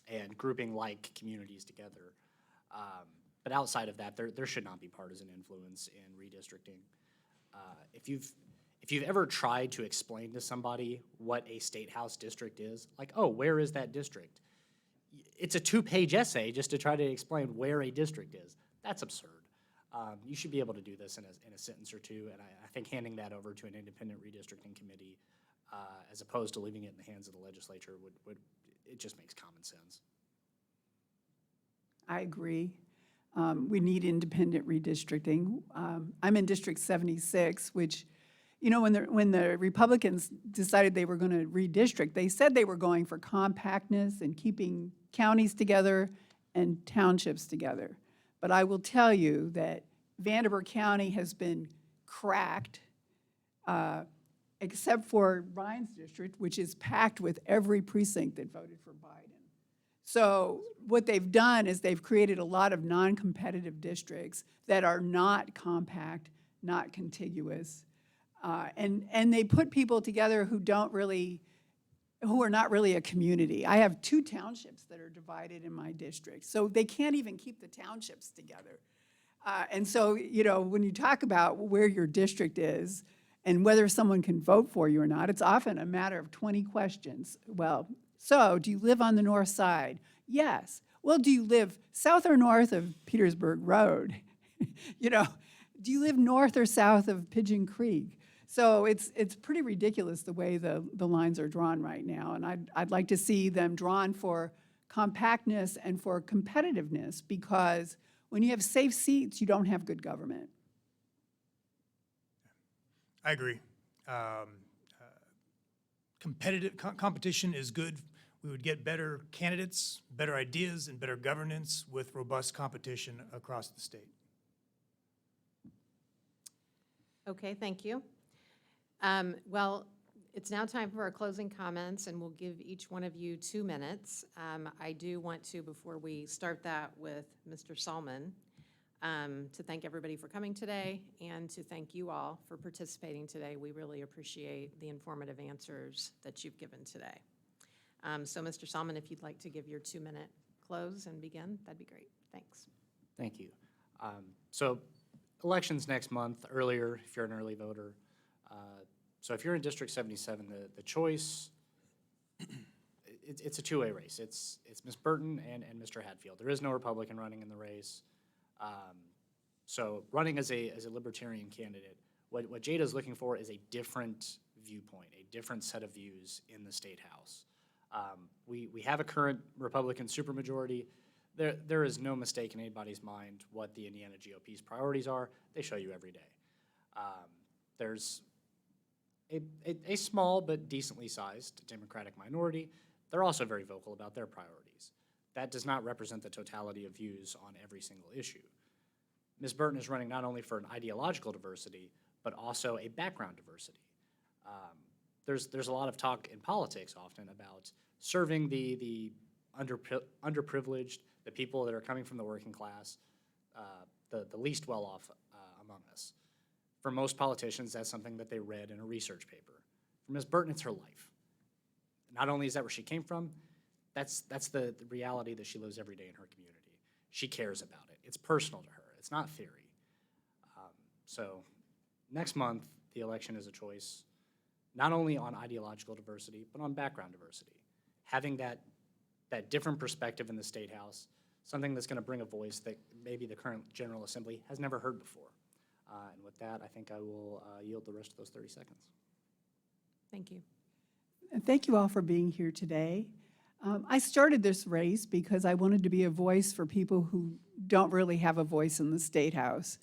Speaker 4: and grouping like communities together. But outside of that, there should not be partisan influence in redistricting. If you've ever tried to explain to somebody what a state house district is, like, oh, where is that district? It's a 2-page essay just to try to explain where a district is. That's absurd. You should be able to do this in a sentence or two, and I think handing that over to an independent redistricting committee as opposed to leaving it in the hands of the legislature it just makes common sense.
Speaker 5: I agree. We need independent redistricting. I'm in District 76, which, when the Republicans decided they were going to redistrict, they said they were going for compactness and keeping counties together and townships together. But I will tell you that Vanderbilt County has been cracked, except for Ryan's district, which is packed with every precinct that voted for Biden. So what they've done is they've created a lot of non-competitive districts that are not compact, not contiguous, and they put people together who are not really a community. I have 2 townships that are divided in my district, so they can't even keep the townships together. And so, when you talk about where your district is and whether someone can vote for you or not, it's often a matter of 20 questions. Well, so do you live on the north side? Yes. Well, do you live south or north of Petersburg Road? Do you live north or south of Pigeon Creek? So it's pretty ridiculous the way the lines are drawn right now, and I'd like to see them drawn for compactness and for competitiveness, because when you have safe seats, you don't have good government.
Speaker 6: I agree. Competition is good. We would get better candidates, better ideas, and better governance with robust competition across the state.
Speaker 2: Okay, thank you. Well, it's now time for our closing comments, and we'll give each one of you 2 minutes. I do want to, before we start that with Mr. Salmon, to thank everybody for coming today and to thank you all for participating today. We really appreciate the informative answers that you've given today. So Mr. Salmon, if you'd like to give your 2-minute close and begin, that'd be great. Thanks.
Speaker 4: Thank you. So elections next month, earlier if you're an early voter. So if you're in District 77, the choice, it's a 2-way race. It's Ms. Burton and Mr. Hatfield. There is no Republican running in the race. So running as a libertarian candidate, what Jada's looking for is a different viewpoint, a different set of views in the State House. We have a current Republican supermajority. There is no mistake in anybody's mind what the Indiana GOP's priorities are. They show you every day. There's a small but decently sized Democratic minority. They're also very vocal about their priorities. That does not represent the totality of views on every single issue. Ms. Burton is running not only for an ideological diversity, but also a background diversity. There's a lot of talk in politics often about serving the underprivileged, the people that are coming from the working class, the least well-off among us. For most politicians, that's something that they read in a research paper. For Ms. Burton, it's her life. Not only is that where she came from, that's the reality that she lives every day in her community. She cares about it. It's personal to her. It's not theory. So next month, the election is a choice not only on ideological diversity, but on background diversity. Having that different perspective in the State House, something that's going to bring a voice that maybe the current General Assembly has never heard before. And with that, I think I will yield the rest of those 30 seconds.
Speaker 2: Thank you.
Speaker 5: And thank you all for being here today. I started this race because I wanted to be a voice for people who don't really have a voice in the State House.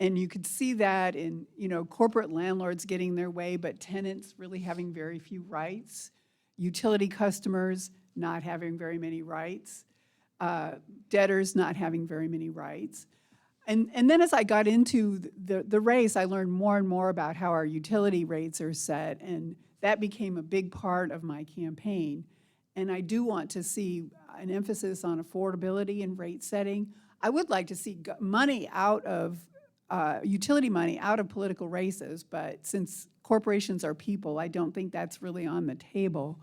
Speaker 5: And you could see that in, corporate landlords getting their way, but tenants really having very few rights, utility customers not having very many rights, debtors not having very many rights. And then as I got into the race, I learned more and more about how our utility rates are set, and that became a big part of my campaign. And I do want to see an emphasis on affordability and rate setting. I would like to see money out of, utility money out of political races, but since corporations are people, I don't think that's really on the table.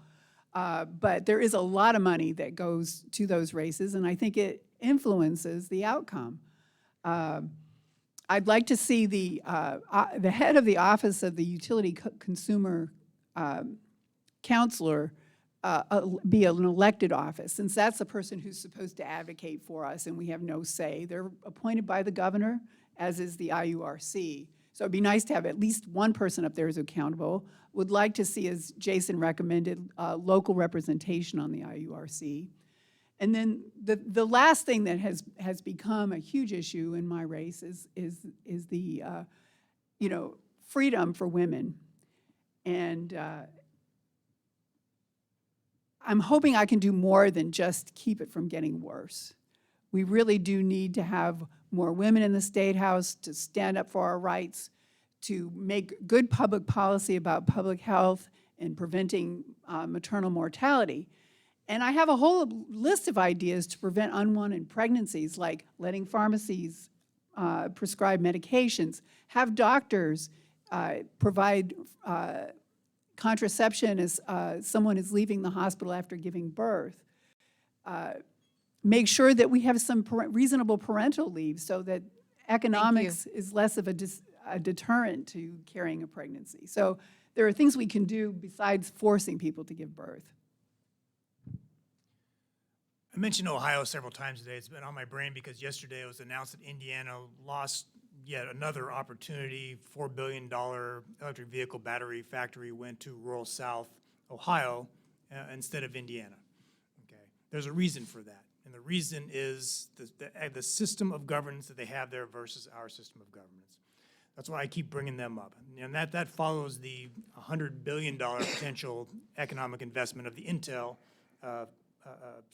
Speaker 5: But there is a lot of money that goes to those races, and I think it influences the outcome. I'd like to see the head of the Office of the Utility Consumer Counselor be an elected office, since that's the person who's supposed to advocate for us, and we have no say. They're appointed by the governor, as is the IURC. So it'd be nice to have at least one person up there who's accountable. Would like to see, as Jason recommended, local representation on the IURC. And then the last thing that has become a huge issue in my race is the freedom for women. And I'm hoping I can do more than just keep it from getting worse. We really do need to have more women in the State House to stand up for our rights, to make good public policy about public health and preventing maternal mortality. And I have a whole list of ideas to prevent unwanted pregnancies, like letting pharmacies prescribe medications, have doctors provide contraception as someone is leaving the hospital after giving birth. Make sure that we have some reasonable parental leave so that economics is less of a deterrent to carrying a pregnancy. So there are things we can do besides forcing people to give birth.
Speaker 6: I mentioned Ohio several times today. It's been on my brain because yesterday it was announced that Indiana lost yet another opportunity. $4 billion electric vehicle battery factory went to rural South Ohio instead of Indiana. Okay, there's a reason for that, and the reason is the system of governance that they have there versus our system of governance. That's why I keep bringing them up, and that follows the $100 billion potential economic investment of the Intel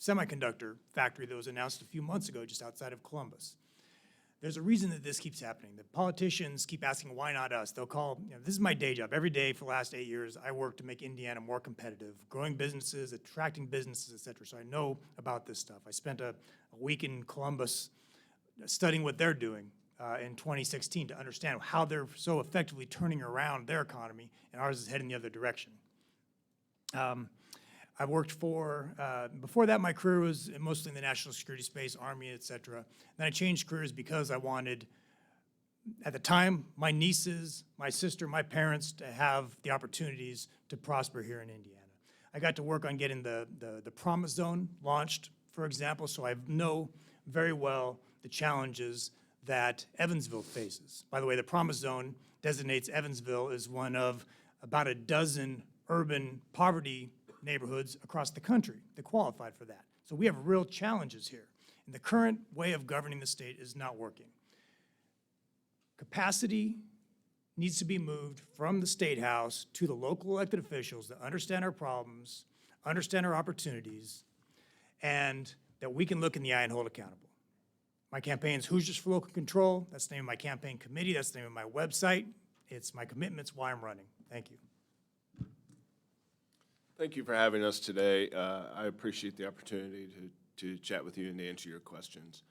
Speaker 6: semiconductor factory that was announced a few months ago just outside of Columbus. There's a reason that this keeps happening. The politicians keep asking, why not us? They'll call, this is my day job. Every day for the last 8 years, I work to make Indiana more competitive, growing businesses, attracting businesses, et cetera. So I know about this stuff. I spent a week in Columbus studying what they're doing in 2016 to understand how they're so effectively turning around their economy, and ours is heading the other direction. I worked for, before that, my career was mostly in the national security space, Army, et cetera. Then I changed careers because I wanted, at the time, my nieces, my sister, my parents to have the opportunities to prosper here in Indiana. I got to work on getting the Promise Zone launched, for example, so I know very well the challenges that Evansville faces. By the way, the Promise Zone designates Evansville as one of about a dozen urban poverty neighborhoods across the country that qualified for that. So we have real challenges here. And the current way of governing the state is not working. Capacity needs to be moved from the State House to the local elected officials that understand our problems, understand our opportunities, and that we can look in the eye and hold accountable. My campaign is Hoosiers for Local Control. That's the name of my campaign committee. That's the name of my website. It's my commitments, why I'm running. Thank you.
Speaker 3: Thank you for having us today. I appreciate the opportunity to chat with you and to answer your questions.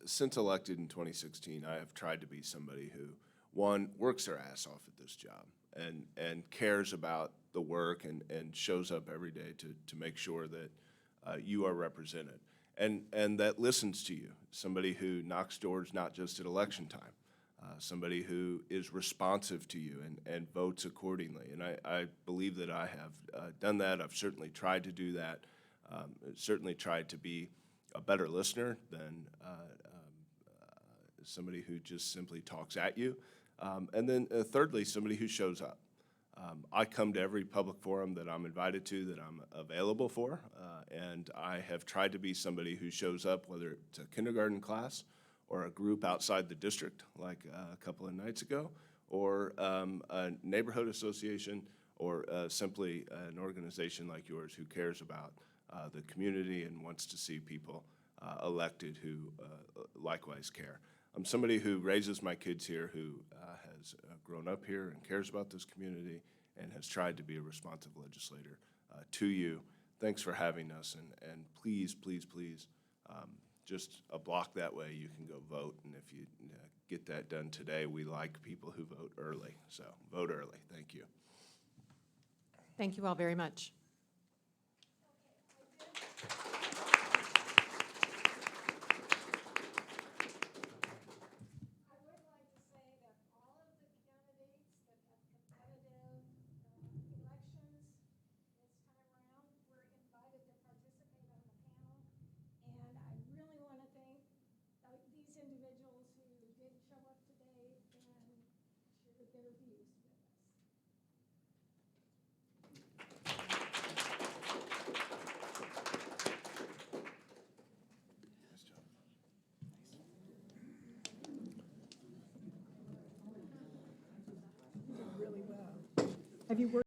Speaker 3: Since elected in 2016, I have tried to be somebody who, one, works their ass off at this job and cares about the work and shows up every day to make sure that you are represented and that listens to you, somebody who knocks doors not just at election time, somebody who is responsive to you and votes accordingly. And I believe that I have done that. I've certainly tried to do that. Certainly tried to be a better listener than somebody who just simply talks at you. And then thirdly, somebody who shows up. I come to every public forum that I'm invited to, that I'm available for, and I have tried to be somebody who shows up, whether it's a kindergarten class or a group outside the district, like a couple of nights ago, or a neighborhood association, or simply an organization like yours who cares about the community and wants to see people elected who likewise care. I'm somebody who raises my kids here, who has grown up here and cares about this community and has tried to be a responsive legislator to you. Thanks for having us, and please, please, please, just a block that way, you can go vote, and if you get that done today, we like people who vote early, so vote early. Thank you.
Speaker 2: Thank you all very much.
Speaker 1: I would like to say that all of the candidates that have competitive elections this time around were invited to participate on the panel. And I really want to thank these individuals who did show up today and shared their views with us.
Speaker 3: Nice job.
Speaker 5: Really well. Have you worked